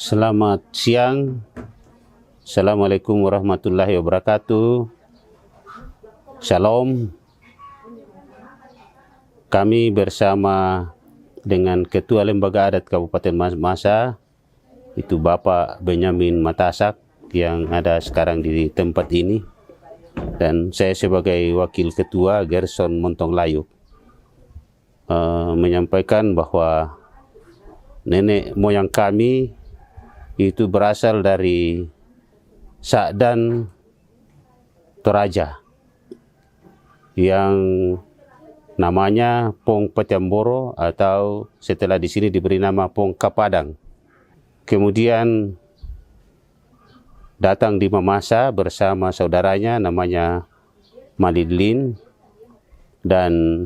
Selamat siang. Assalamualaikum warahmatullahi wabarakatuh. Shalom. Kami bersama dengan Ketua Lembaga Adat Kabupaten Mamasa, itu Bapak Benyamin Matasak yang ada sekarang di tempat ini, dan saya sebagai Wakil Ketua Gerson Montong Layu menyampaikan bahwa nenek moyang kami itu berasal dari Sakdan Toraja yang namanya Pong Patiamboro, atau setelah di sini diberi nama Pong Kapadang. Kemudian datang di Mamasa bersama saudaranya namanya Malilin, dan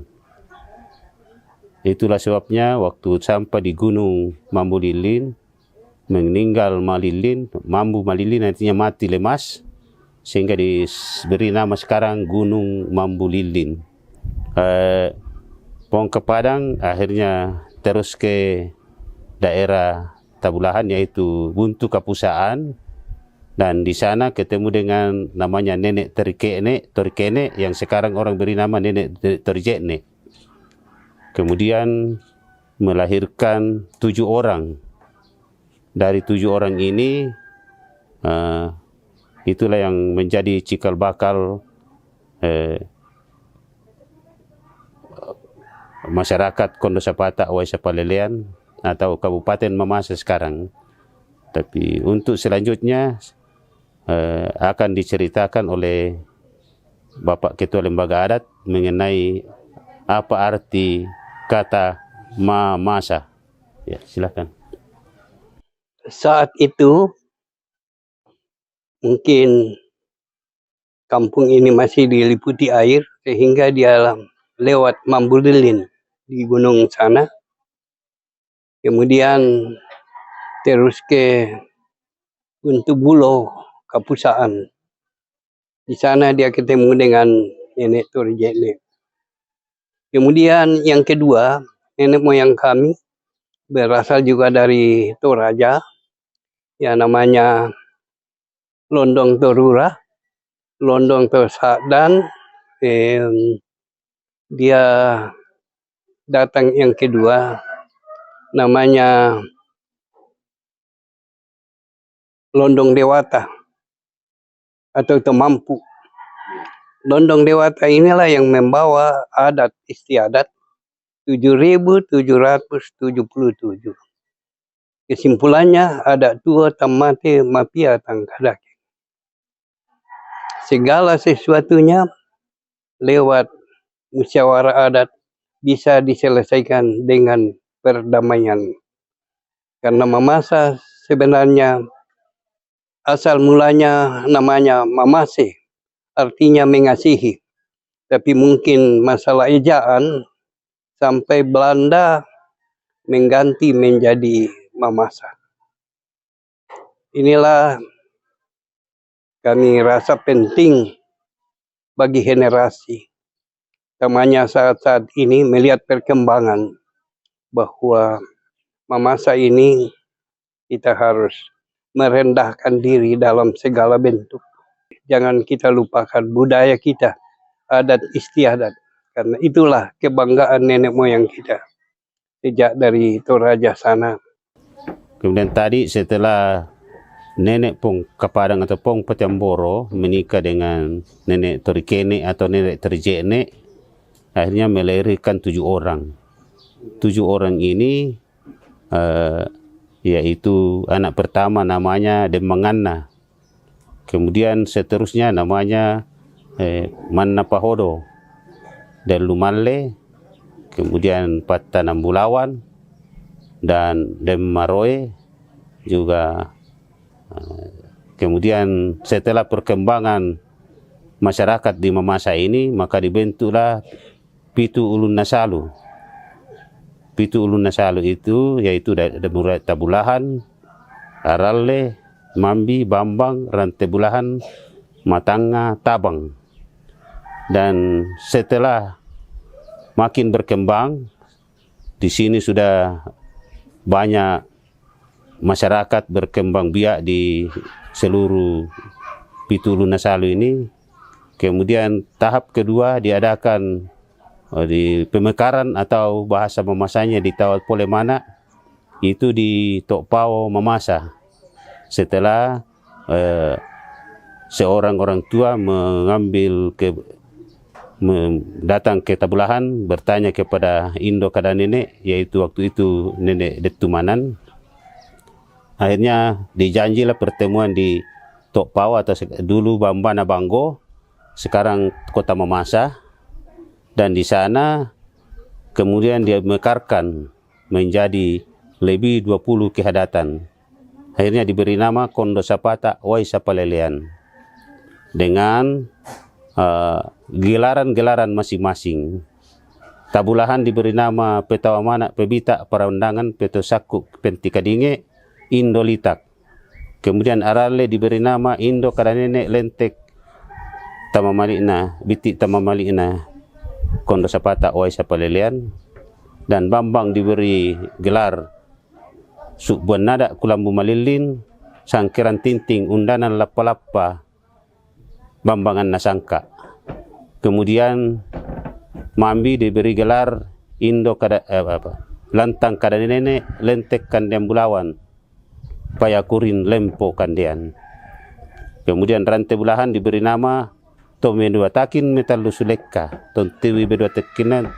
itulah sebabnya waktu sampai di Gunung Mambu Lilin, meninggal Mambu Malilin artinya mati lemas, sehingga diberi nama sekarang Gunung Mambu Lilin. Pong Kapadang akhirnya terus ke daerah Tabulahan, yaitu Buntu Kapusaan, dan di sana ketemu dengan namanya Nenek Torikene yang sekarang orang beri nama Nenek Torijekne. Kemudian melahirkan 7 orang. Dari 7 orang ini, itulah yang menjadi cikal bakal masyarakat Kondosapata Waisa Palelean atau Kabupaten Mamasa sekarang. Tapi untuk selanjutnya akan diceritakan oleh Bapak Ketua Lembaga Adat mengenai apa arti kata Mamasa. Ya, silakan. Saat itu mungkin kampung ini masih diliputi air, sehingga dia lewat Mambu Lilin di gunung sana, kemudian terus ke Buntu Bulo Kapusaan. Di sana dia ketemu dengan Nenek Torijekne. Kemudian yang kedua, nenek moyang kami berasal juga dari Toraja, yang namanya Londong Torura, Londong Torsakdan. Dia datang yang kedua, namanya Londong Dewata atau Temampu. Londong Dewata inilah yang membawa adat istiadat 7.777. Kesimpulannya, ada tua tamate mapia tangkadaki. Segala sesuatunya lewat musyawarah adat bisa diselesaikan dengan perdamaian. Karena Mamasa sebenarnya asal mulanya namanya Mamase, artinya mengasihi. Tapi mungkin masalah ejaan sampai Belanda mengganti menjadi Mamasa. Inilah kami rasa penting bagi generasi, utamanya saat-saat ini melihat perkembangan bahwa Mamasa ini kita harus merendahkan diri dalam segala bentuk. Jangan kita lupakan budaya kita, adat istiadat, karena itulah kebanggaan nenek moyang kita sejak dari Toraja sana. Kemudian tadi setelah Nenek Pong Kapadang atau Pong Patiamboro menikah dengan Nenek Torikene atau Nenek Torijekne, akhirnya melahirkan 7 orang. 7 orang ini yaitu anak pertama namanya Demangana, kemudian seterusnya namanya Manna Pahodo dan Lumalle, kemudian Patanam Bulawan dan Demaroe juga. Kemudian setelah perkembangan masyarakat di Mamasa ini, maka dibentuklah Pitu Ulun Nasalu. Pitu Ulun Nasalu itu yaitu dari Tabulahan, Aralle, Mambi, Bambang, Rantebulahan, Matanga, Tabang. Dan setelah makin berkembang, di sini sudah banyak masyarakat berkembang biak di seluruh Pitu Lunasalu ini. Kemudian tahap kedua diadakan di pemekaran atau bahasa memasanya di Tawat Polemana, itu di Tok Pau Mamasa. Setelah seorang orang tua datang ke Tabulahan bertanya kepada Indo kada nenek, yaitu waktu itu nenek Detumanan. Akhirnya dijanjilah pertemuan di Tok Pau atau dulu Bambana Banggo, sekarang Kota Mamasa, dan di sana kemudian dia mekarkan menjadi lebih 20 kehadatan. Akhirnya diberi nama Kondo Sapata Wai Sapalelean dengan gelaran-gelaran masing-masing. Tabulahan diberi nama Petawamana Pebita Paraundangan Petosaku Pentikadinge Indolitak. Kemudian Arale diberi nama Indo Kadanene Lentek Tamamalina Biti Tamamalina Kondo Sapata Wai Sapalelean. Dan Bambang diberi gelar Subbuan Nada Kulambu Malilin Sangkiran Tinting Undanan Lapalapa Bambangan Nasangka. Kemudian Mambi diberi gelar Indo Lantang Kadanene Lentek Kandian Bulawan Payakurin Lempo Kandian. Kemudian Rantai Bulahan diberi nama Tome Dua Takin Metalu Suleka Tontiwi Bedua Tekinan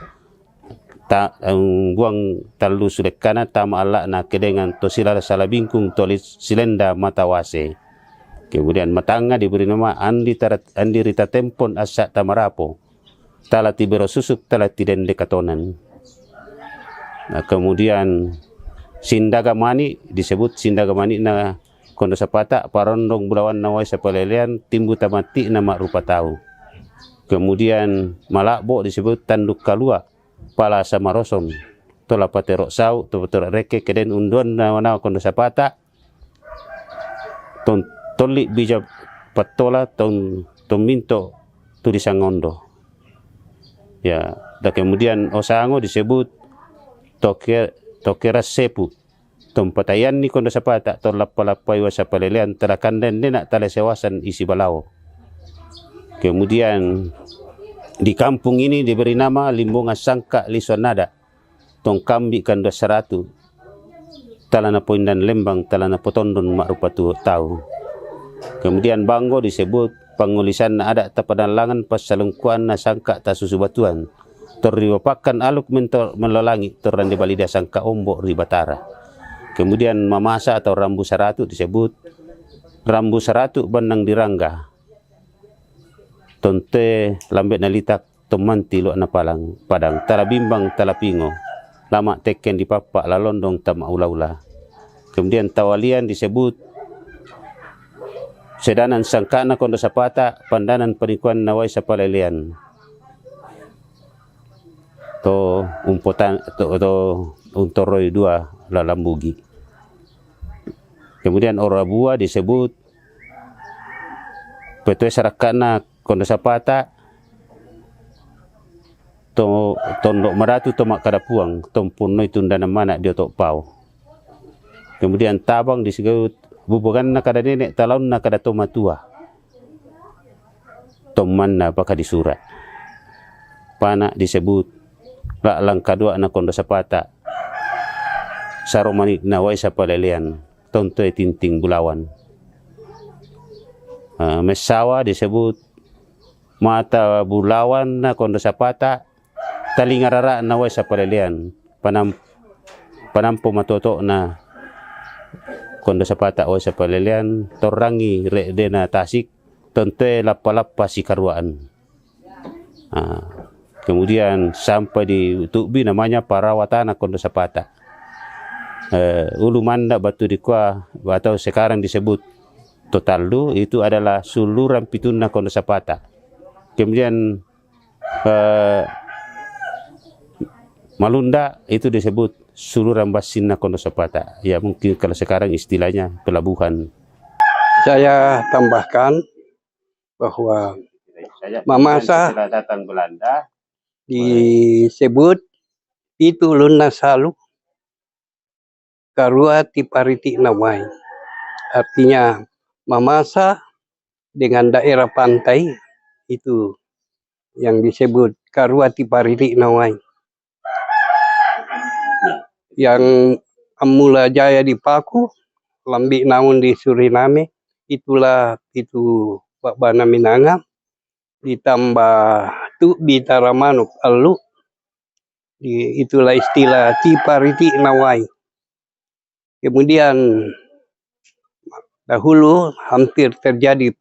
buang talu Sulekana Tama Allah na kedengan Tosila Salabingkung Tolis Silenda Matawase. Kemudian Matanga diberi nama Andi Rita Tempon Asa Tamarapo Tala Tibero Susuk Tala Tidende Katonan. Nah, kemudian Sindagamani disebut Sindagamani na Kondo Sapata Parondong Bulawan Nawai Sapalelean Timbu Tamati nama rupa tahu. Kemudian Malakbo disebut Tanduk Kalua Pala Samaroson Tola Paterok Sau Tola Reke Keden Undon Nawana Kondo Sapata Tolik Bija Patola Minto Tulisangondo. Ya, dan kemudian Osango disebut Tokera Sepu Tompatayan ni Kondo Sapata Tolapalapai Wasapalelean Terakandan Nenak Tala Sewasan Isi Balao. Kemudian di kampung ini diberi nama Limbunga Sangka Lisonada Tongkambi Kanda Saratu Talana Poindan Lembang Talana Potondon Makrupatu Tahu. Kemudian Banggo disebut Pangulisan na ada tapadalangan pasalungkuan na sangka tasusubatuan torriwapakan aluk melolangi torrande balida sangka ombo ribatara. Kemudian Mamasa atau Rambu Saratu disebut Rambu Saratu Bandang Dirangga Tonte Lambet Nalitak Tomanti Luak Napalang Padang Talabimbang Talapingo Lama Teken di Papak Lalondong Tama Ula-ula. Kemudian Tawalian disebut Sedanan Sangkana Kondo Sapata Pandanan Penikuan Nawai Sapalelean to umpotan to Untoroi 2 Lalambugi. Kemudian Orabua disebut Petue Sarakana Kondo Sapata to Tondok Maratu Tomak Kadapuang Tompunoi Tundana Mana di Tok Pau. Kemudian Tabang disebut Bubukan na kada nenek talaun na kada toma tua Toman na baka disurat. Panak disebut Laklang kadua na Kondo Sapata Saromanik na Wai Sapalelean Tontoy Tinting Bulawan. Mesawa disebut Mata Bulawan na Kondo Sapata Talingarara na Wai Sapalelean Panampo Matoto na Kondo Sapata Wai Sapalelean Torangi Redena Tasik Tontoy Lapalapa Sikarwaan. Kemudian sampai di Tubi namanya Parawatana Kondo Sapata. Ulu Manda Batu Dikwa atau sekarang disebut Totaldu itu adalah Suluran Pituna Kondo Sapata. Kemudian Malunda itu disebut Suluran Basina Kondo Sapata. Ya mungkin kalau sekarang istilahnya pelabuhan. Saya tambahkan bahwa Mamasa datang Belanda disebut Pitu Lunasalu Karua Tipariti Nawai. Artinya Mamasa dengan daerah pantai itu yang disebut Karua Tipariti Nawai. Yang Amula Jaya di Paku, Lambi Naun di Suriname, itulah itu Babana Minanga, ditambah Tu Bitara Manuk Alu, itulah istilah Tipariti Nawai. Kemudian dahulu hampir terjadi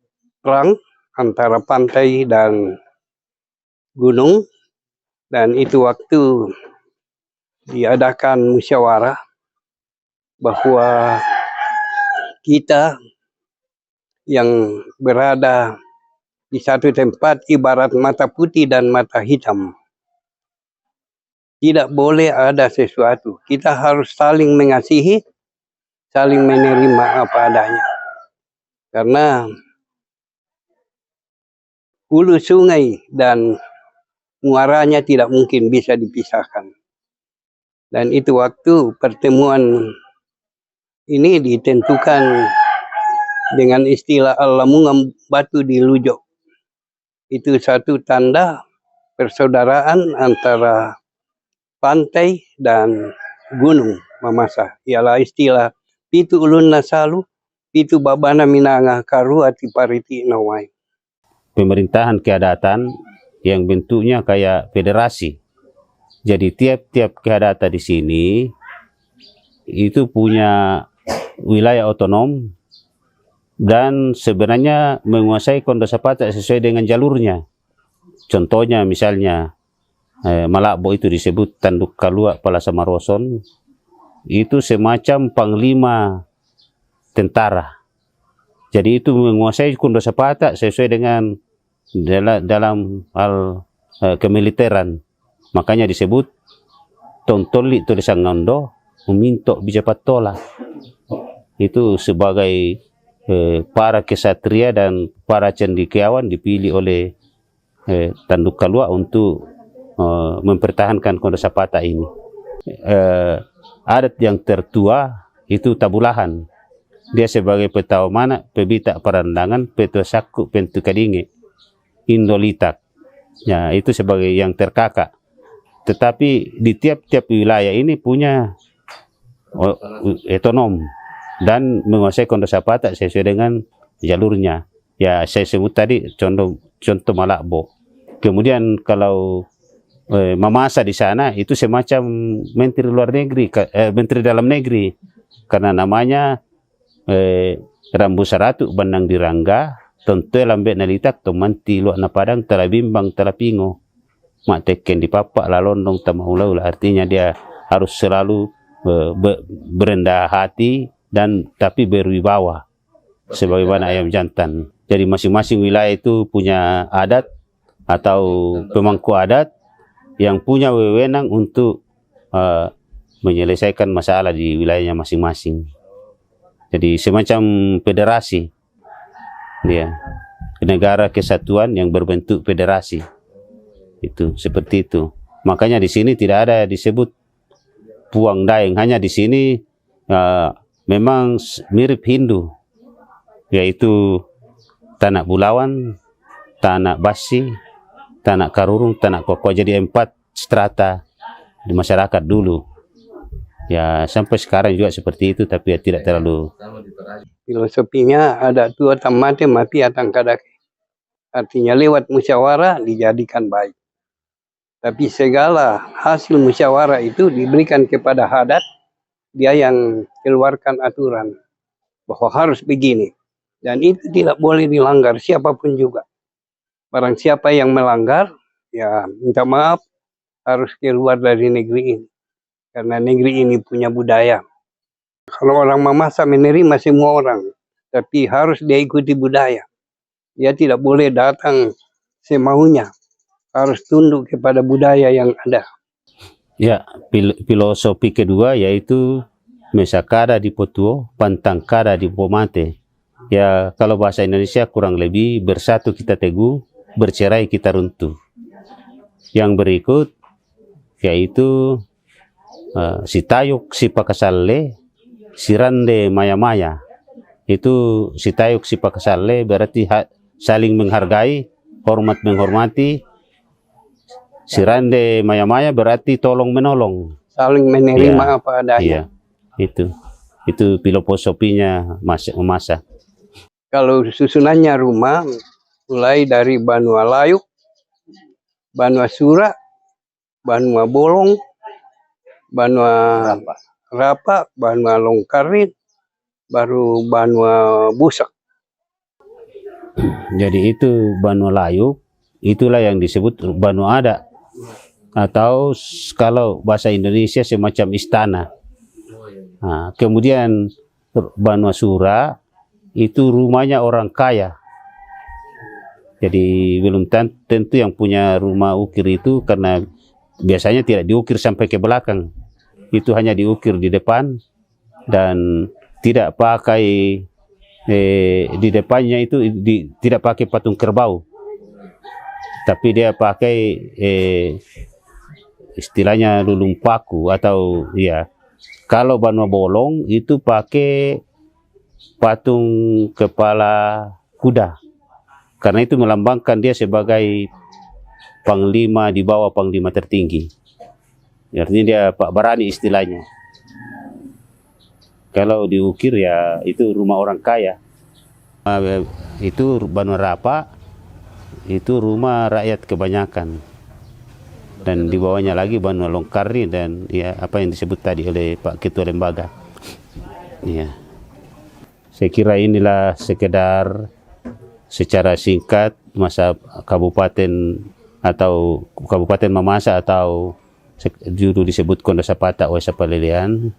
perang antara pantai dan gunung, dan itu waktu diadakan musyawarah bahwa kita yang berada di satu tempat ibarat mata putih dan mata hitam. Tidak boleh ada sesuatu. Kita harus saling mengasihi, saling menerima apa adanya. Karena hulu sungai dan muaranya tidak mungkin bisa dipisahkan. Dan itu waktu pertemuan ini ditentukan dengan istilah Alamungan Batu di Lujo. Itu satu tanda persaudaraan antara pantai dan gunung Mamasa. Ialah istilah Pitu Ulun Nasalu, Pitu Babana Minanga, Karua Tipariti Nawai. Pemerintahan keadatan yang bentuknya kayak federasi. Jadi tiap-tiap keadatan di sini itu punya wilayah otonom dan sebenarnya menguasai Kondosapata sesuai dengan jalurnya. Contohnya misalnya Malakbo itu disebut Tanduk Kalua Palasa Maroson, itu semacam panglima tentara. Jadi itu menguasai Kondosapata sesuai dengan dalam hal kemiliteran. Makanya disebut Tontoli Tulisan Ngondo Memintok Bijapatola. Itu sebagai para kesatria dan para cendekiawan dipilih oleh Tanduk Kalua untuk mempertahankan Kondosapata ini. Adat yang tertua itu Tabulahan. Dia sebagai petawa mana, pebita perandangan, petua saku, pentu kadinge, Indolitak. Ya, itu sebagai yang terkakak. Tetapi di tiap-tiap wilayah ini punya otonom dan menguasai Kondosapata sesuai dengan jalurnya. Ya, saya sebut tadi contoh Malakbo. Kemudian kalau Mamasa di sana itu semacam menteri luar negeri, menteri dalam negeri, karena namanya Rambu Saratu Bandang Dirangga, tonto lambe nalitak tomanti luak na padang talabimbang talapingo. Mak teken di papak lalondong tamaulaula, artinya dia harus selalu berendah hati dan tapi berwibawa sebagaimana ayam jantan. Jadi masing-masing wilayah itu punya adat atau pemangku adat yang punya wewenang untuk menyelesaikan masalah di wilayahnya masing-masing. Jadi semacam federasi, dia negara kesatuan yang berbentuk federasi. Itu seperti itu. Makanya di sini tidak ada disebut Puang Daeng, hanya di sini memang mirip Hindu, yaitu Tanak Bulawan, Tanak Basi, Tanak Karurung, Tanak Kokwa. Jadi 4 strata di masyarakat dulu. Ya sampai sekarang juga seperti itu, tapi ya tidak terlalu. Filosofinya ada 2 tamate mati atang kadake. Artinya lewat musyawarah dijadikan baik. Tapi segala hasil musyawarah itu diberikan kepada hadat, dia yang keluarkan aturan bahwa harus begini. Dan itu tidak boleh dilanggar siapapun juga. Barang siapa yang melanggar, ya minta maaf, harus keluar dari negeri ini. Karena negeri ini punya budaya. Kalau orang Mamasa menerima semua orang, tapi harus dia ikuti budaya. Dia tidak boleh datang semaunya. Harus tunduk kepada budaya yang ada. Ya, filosofi kedua yaitu Mesakada di Potuo, Pantangkada di Pomate. Ya, kalau bahasa Indonesia kurang lebih bersatu kita teguh, bercerai kita runtuh. Yang berikut yaitu si Tayuk si Pakasalle, Sirande maya-maya. Itu si tayuk si pakasale berarti saling menghargai, hormat menghormati. Sirande maya-maya berarti tolong menolong. Saling menerima apa adanya. Iya, itu filosofinya memasak. Kalau susunannya rumah mulai dari Banua Layuk, Banua Sura, Banua Bolong, Banua Rapa, Banua Longkarin, baru Banua Busak. Jadi itu Banua Layuk, itulah yang disebut Banua Adat. Atau kalau bahasa Indonesia semacam istana. Nah, kemudian Banua Sura itu rumahnya orang kaya. Jadi belum tentu yang punya rumah ukir itu, karena biasanya tidak diukir sampai ke belakang. Itu hanya diukir di depan dan tidak pakai di depannya itu tidak pakai patung kerbau. Tapi dia pakai istilahnya lulung paku atau ya. Kalau Banua Bolong itu pakai patung kepala kuda, karena itu melambangkan dia sebagai panglima di bawah panglima tertinggi. Artinya dia Pak Barani istilahnya. Kalau diukir ya itu rumah orang kaya. Itu Banua Rapa, itu rumah rakyat kebanyakan. Dan di bawahnya lagi Banua Longkarin dan ya apa yang disebut tadi oleh Pak Ketua Lembaga. Ya. Saya kira inilah sekedar secara singkat masa Kabupaten atau Kabupaten Mamasa atau judul disebut Kondo Sapata Oesa Palelean.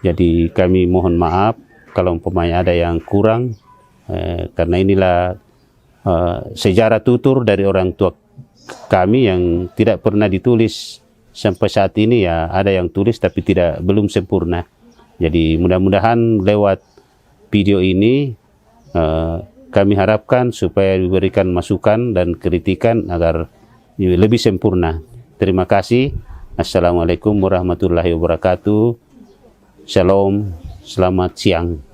Jadi kami mohon maaf kalau umpamanya ada yang kurang, karena inilah sejarah tutur dari orang tua kami yang tidak pernah ditulis sampai saat ini. Ya ada yang tulis tapi belum sempurna. Jadi mudah-mudahan lewat video ini kami harapkan supaya diberikan masukan dan kritikan agar lebih sempurna. Terima kasih. Assalamualaikum warahmatullahi wabarakatuh. Shalom, selamat siang.